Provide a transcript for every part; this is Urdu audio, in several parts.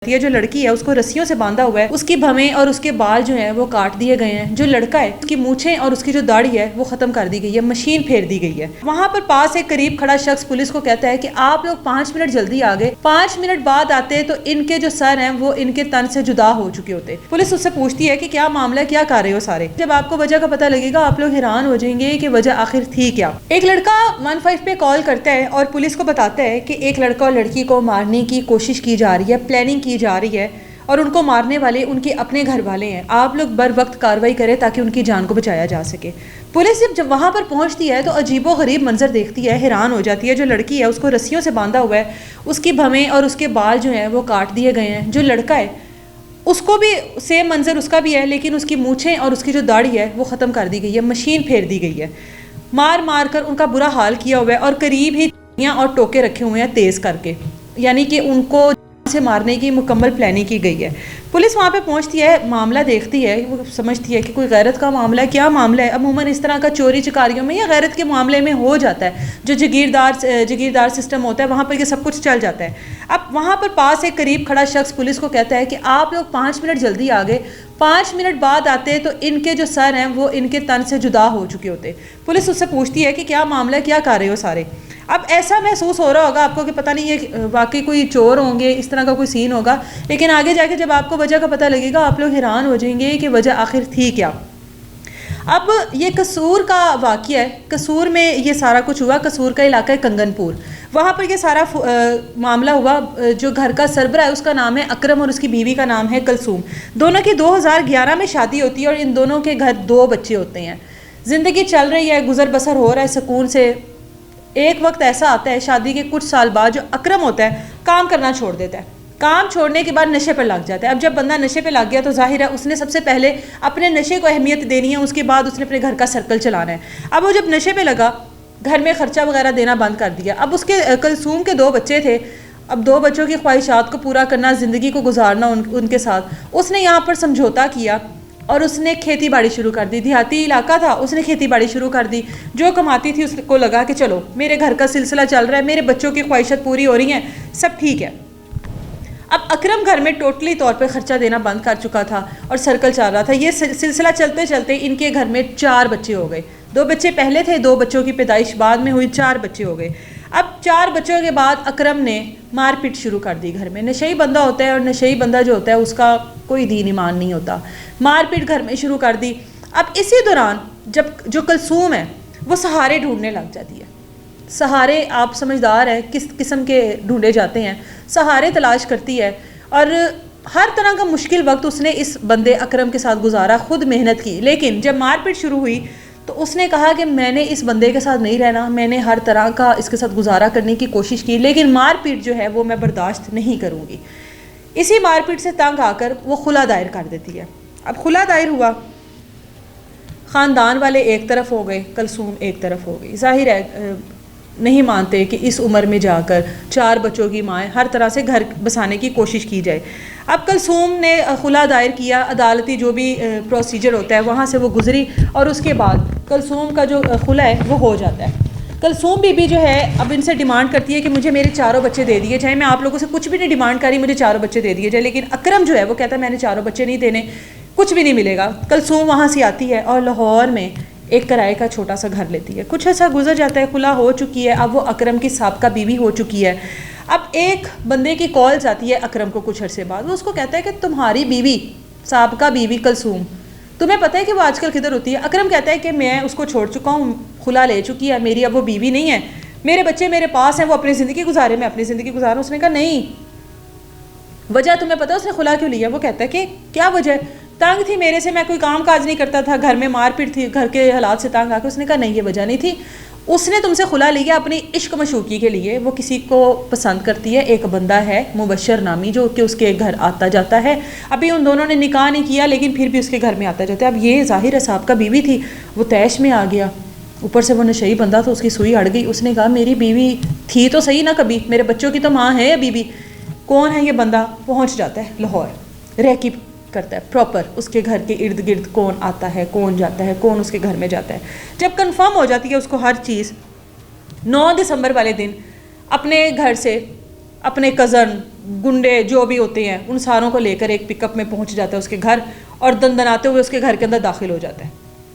یہ جو لڑکی ہے اس کو رسیوں سے باندھا ہوا ہے، اس کی بھویں اور اس کے بال جو ہیں وہ کاٹ دیے گئے ہیں. جو لڑکا ہے اس کی مونچھیں اور اس کی جو داڑھی ہے وہ ختم کر دی گئی ہے، مشین پھیر دی گئی ہے. وہاں پر پاس ایک قریب کھڑا شخص پولیس کو کہتا ہے کہ آپ لوگ 5 منٹ جلدی آ گئے، 5 منٹ بعد آتے تو ان کے جو سر ہیں وہ ان کے تن سے جدا ہو چکے ہوتے. پولیس اس سے پوچھتی ہے کہ کیا معاملہ ہے، کیا کر رہے ہو سارے. جب آپ کو وجہ کا پتہ لگے گا آپ لوگ حیران ہو جائیں گے کہ وجہ آخر تھی کیا. ایک لڑکا 15 پہ کال کرتا ہے اور پولیس کو بتاتا ہے کہ ایک لڑکا اور لڑکی کو مارنے کی کوشش کی جا رہی ہے، پلاننگ کی جا رہی ہے اور ان کو مارنے والے ان کے اپنے گھر والے ہیں. آپ لوگ بر وقت کارروائی کریں تاکہ ان کی جان کو بچایا جا سکے. پولیس جب وہاں پر پہنچتی ہے تو عجیب و غریب منظر دیکھتی ہے، حیران ہو جاتی ہے. جو لڑکی ہے اس کو رسیوں سے باندھا ہوا ہے، اس کی بھویں اور اس کے بال جو ہیں وہ کاٹ دیے گئے ہیں. جو لڑکا ہے اس کو بھی سیم منظر اس کا بھی ہے، لیکن اس کی مونچھیں اور اس کی جو داڑھی ہے وہ ختم کر دی گئی ہے، مشین پھیر دی گئی ہے. مار مار کر ان کا برا حال کیا ہوا ہے اور قریب ہی چھریاں اور ٹوکے رکھے ہوئے ہیں تیز کر کے، یعنی کہ ان کو سے مارنے کی مکمل پلاننگ کی گئی ہے. پولیس وہاں پہ پہنچتی ہے، معاملہ دیکھتی ہے، وہ سمجھتی ہے کہ کوئی غیرت کا معاملہ ہے. کیا معاملہ ہے؟ عموماً اس طرح کا چوری چکاریوں میں یا غیرت کے معاملے میں ہو جاتا ہے، جو جگیردار سسٹم ہوتا ہے وہاں پر یہ سب کچھ چل جاتا ہے. اب وہاں پر پاس ایک قریب کھڑا شخص پولیس کو کہتا ہے کہ آپ لوگ 5 منٹ جلدی آ گئے، 5 منٹ بعد آتے تو ان کے جو سر ہیں وہ ان کے تن سے جدا ہو چکے ہوتے. پولیس اس سے پوچھتی ہے کہ کیا معاملہ ہے، کیا کر رہے ہو سارے. اب ایسا محسوس ہو رہا ہوگا آپ کو کہ پتہ نہیں یہ واقعی کوئی چور ہوں گے، اس طرح کا کوئی سین ہوگا، لیکن آگے جا کے جب آپ کو وجہ کا پتہ لگے گا آپ لوگ حیران ہو جائیں گے کہ وجہ آخر تھی کیا. اب یہ قصور کا واقعہ ہے. قصور میں یہ سارا کچھ ہوا. قصور کا علاقہ ہے کنگن پور، وہاں پر یہ سارا معاملہ ہوا. جو گھر کا سربراہ ہے اس کا نام ہے اکرم اور اس کی بیوی کا نام ہے کلثوم. دونوں کی 2011 میں شادی ہوتی ہے اور ان دونوں کے گھر 2 بچے ہوتے ہیں. زندگی چل رہی ہے، گزر بسر ہو رہا ہے سکون سے. ایک وقت ایسا آتا ہے شادی کے کچھ سال بعد جو اکرم ہوتا ہے کام کرنا چھوڑ دیتا ہے. کام چھوڑنے کے بعد نشے پر لگ جاتا ہے. اب جب بندہ نشے پہ لگ گیا تو ظاہر ہے اس نے سب سے پہلے اپنے نشے کو اہمیت دینی ہے، اس کے بعد اس نے اپنے گھر کا سرکل چلانا ہے. اب وہ جب نشے پہ لگا گھر میں خرچہ وغیرہ دینا بند کر دیا. اب اس کے کلثوم کے 2 بچے تھے. اب 2 بچوں کی خواہشات کو پورا کرنا، زندگی کو گزارنا ان کے ساتھ. اس نے یہاں پر سمجھوتا کیا اور اس نے کھیتی باڑی شروع کر دی. دیہاتی علاقہ تھا، اس نے کھیتی باڑی شروع کر دی. جو کماتی تھی اس کو لگا کہ چلو میرے گھر کا سلسلہ چل رہا ہے، میرے بچوں کی خواہشات پوری ہو رہی ہیں، سب ٹھیک ہے. اب اکرم گھر میں ٹوٹلی طور پہ خرچہ دینا بند کر چکا تھا اور سرکل چل رہا تھا. یہ سلسلہ چلتے چلتے ان کے گھر میں 4 بچے ہو گئے. 2 بچے پہلے تھے، 2 بچوں کی پیدائش بعد میں ہوئی، 4 بچے ہو گئے. اب 4 بچوں کے بعد اکرم نے مار پیٹ شروع کر دی گھر میں. نشئی بندہ ہوتا ہے اور نشئی بندہ جو ہوتا ہے اس کا کوئی دین ایمان نہیں ہوتا. مار پیٹ گھر میں شروع کر دی. اب اسی دوران جب جو کلثوم ہے وہ سہارے ڈھونڈنے لگ جاتی ہے. سہارے آپ سمجھدار ہیں کس قسم کے ڈھونڈے جاتے ہیں. سہارے تلاش کرتی ہے اور ہر طرح کا مشکل وقت اس نے اس بندے اکرم کے ساتھ گزارا، خود محنت کی. لیکن جب مار پیٹ شروع ہوئی تو اس نے کہا کہ میں نے اس بندے کے ساتھ نہیں رہنا، میں نے ہر طرح کا اس کے ساتھ گزارا کرنے کی کوشش کی، لیکن مار پیٹ جو ہے وہ میں برداشت نہیں کروں گی. اسی مار پیٹ سے تنگ آ کر وہ خلا دائر کر دیتی ہے. اب خلا دائر ہوا، خاندان والے ایک طرف ہو گئے، کلثوم ایک طرف ہو گئی. ظاہر ہے نہیں مانتے کہ اس عمر میں جا کر 4 بچوں کی ماں ہر طرح سے گھر بسانے کی کوشش کی جائے. اب کلثوم نے خلا دائر کیا، عدالتی جو بھی پروسیجر ہوتا ہے وہاں سے وہ گزری اور اس کے بعد کلثوم کا جو خلا ہے وہ ہو جاتا ہے. کلثوم بی بی جو ہے اب ان سے ڈیمانڈ کرتی ہے کہ مجھے میرے 4 بچے دے دیے جائیں. میں آپ لوگوں سے کچھ بھی نہیں ڈیمانڈ کری، مجھے 4 بچے دے دیے جائیں. لیکن اکرم جو ہے وہ کہتا ہے میں نے 4 بچے نہیں دینے، کچھ بھی نہیں ملے گا. کلثوم وہاں سے آتی ہے اور لاہور میں ایک کرائے کا چھوٹا سا گھر لیتی ہے. کچھ ایسا گزر جاتا ہے، خلا ہو چکی ہے، اب وہ اکرم کی سابقہ بیوی ہو چکی ہے. اب ایک بندے کی کالز آتی ہے اکرم کو کچھ عرصے بعد. وہ اس کو کہتا ہے کہ تمہاری بیوی، سابقہ بیوی کلثوم، تمہیں پتہ ہے کہ وہ آج کل کدھر ہوتی ہے؟ اکرم کہتا ہے کہ میں اس کو چھوڑ چکا ہوں، خلا لے چکی ہے، میری اب وہ بیوی نہیں ہے، میرے بچے میرے پاس ہیں، وہ اپنی زندگی گزارے، میں اپنی زندگی گزاروں. اس نے کہا نہیں. وجہ تمہیں پتہ ہے اس نے خلا کیوں لیا؟ وہ کہتا ہے کہ کیا وجہ ہے؟ تنگ تھی میرے سے، میں کوئی کام کاج نہیں کرتا تھا، گھر میں مار پیٹ تھی، گھر کے حالات سے تنگ آ کے. اس نے کہا نہیں یہ وجہ نہیں تھی، اس نے تم سے خلا لیا اپنی عشق مشوقی کے لیے. وہ کسی کو پسند کرتی ہے، ایک بندہ ہے مبشر نامی جو کہ اس کے گھر آتا جاتا ہے. ابھی ان دونوں نے نکاح نہیں کیا لیکن پھر بھی اس کے گھر میں آتا جاتا ہے. اب یہ ظاہر ہے صاحب کا بیوی تھی، وہ تیش میں آ گیا، اوپر سے وہ نشئی بندہ تھا، اس کی سوئی اڑ گئی. اس نے کہا میری بیوی تھی تو صحیح نا کبھی، میرے بچوں کی تو ماں ہے یا بیوی، کون ہے یہ بندہ؟ پہنچ جاتا ہے لاہور، ریکی کرتا ہے پراپر اس کے گھر کے ارد گرد کون آتا ہے، کون جاتا ہے، کون اس کے گھر میں جاتا ہے. جب کنفرم ہو جاتی ہے اس کو ہر چیز، 9 دسمبر والے دن اپنے گھر سے اپنے کزن گنڈے جو بھی ہوتے ہیں ان ساروں کو لے کر ایک پک اپ میں پہنچ جاتا ہے اس کے گھر اور دندناتے ہوئے اس کے گھر کے اندر داخل ہو جاتا ہے.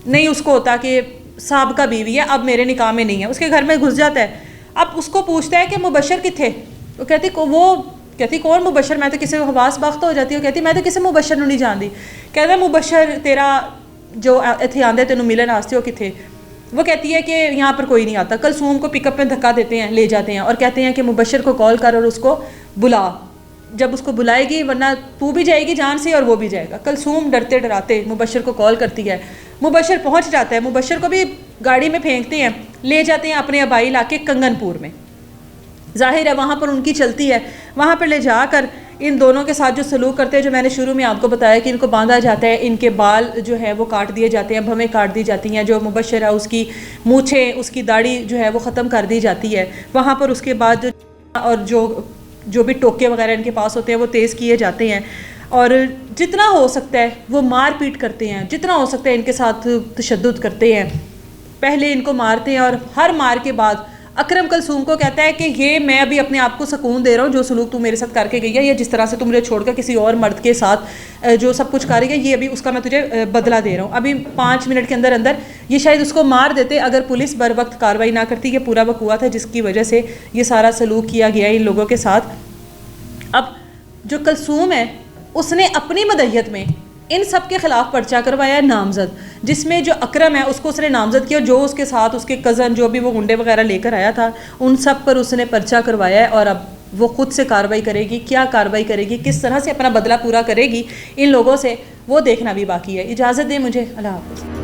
نہیں اس کو ہوتا کہ سابقہ بیوی ہے اب میرے نکاح میں نہیں ہے, اس کے گھر میں گھس جاتا ہے. اب اس کو پوچھتا ہے کہ مبشر کتھے, وہ کہتی کون مبشر, میں تو کسی حواس باختہ ہو جاتی ہوں, کہتی میں تو کسی مبشر نو نہیں جانتی. کہتا ہے مبشر تیرا جو اتنے آندے تینوں ملن واسطے وہ کتھے. وہ کہتی ہے کہ یہاں پر کوئی نہیں آتا. کلثوم کو پک اپ میں دھکا دیتے ہیں, لے جاتے ہیں اور کہتے ہیں کہ مبشر کو کال کر اور اس کو بلا, جب اس کو بلائے گی ورنہ تو بھی جائے گی جان سے اور وہ بھی جائے گا. کلثوم ڈرتے ڈراتے مبشر کو کال کرتی ہے, مبشر پہنچ جاتا ہے. مبشر کو بھی گاڑی میں پھینکتے ہیں, لے جاتے ہیں اپنے آبائی علاقے کنگن پور میں. ظاہر ہے وہاں پر ان کی چلتی ہے, وہاں پر لے جا کر ان دونوں کے ساتھ جو سلوک کرتے ہیں, جو میں نے شروع میں آپ کو بتایا کہ ان کو باندھا جاتا ہے, ان کے بال جو ہے وہ کاٹ دیے جاتے ہیں, بھویں کاٹ دی جاتی ہیں, جو مبشر ہے اس کی مونچھیں اس کی داڑھی جو ہے وہ ختم کر دی جاتی ہے. وہاں پر اس کے بعد اور جو بھی ٹوکے وغیرہ ان کے پاس ہوتے ہیں وہ تیز کیے جاتے ہیں, اور جتنا ہو سکتا ہے وہ مار پیٹ کرتے ہیں, جتنا ہو سکتا ہے ان کے ساتھ تشدد کرتے ہیں. پہلے ان کو مارتے ہیں اور ہر مار کے بعد اکرم کلثوم کو کہتا ہے کہ یہ میں ابھی اپنے آپ کو سکون دے رہا ہوں, جو سلوک تو میرے ساتھ کر کے گئی ہے یا جس طرح سے تم مجھے چھوڑ کر کسی اور مرد کے ساتھ جو سب کچھ کر رہی ہے, یہ ابھی اس کا میں تجھے بدلہ دے رہا ہوں. ابھی 5 منٹ کے اندر اندر یہ شاید اس کو مار دیتے اگر پولیس بر وقت کارروائی نہ کرتی. یہ پورا وقوع تھا جس کی وجہ سے یہ سارا سلوک کیا گیا ان لوگوں کے ساتھ. اب جو کلثوم ہے اس نے اپنی مدحیت میں ان سب کے خلاف پرچہ کروایا ہے نامزد, جس میں جو اکرم ہے اس کو اس نے نامزد کیا, جو اس کے ساتھ اس کے کزن جو بھی وہ گنڈے وغیرہ لے کر آیا تھا ان سب پر اس نے پرچہ کروایا ہے. اور اب وہ خود سے کارروائی کرے گی, کیا کارروائی کرے گی, کس طرح سے اپنا بدلہ پورا کرے گی ان لوگوں سے, وہ دیکھنا بھی باقی ہے. اجازت دیں مجھے, اللہ حافظ.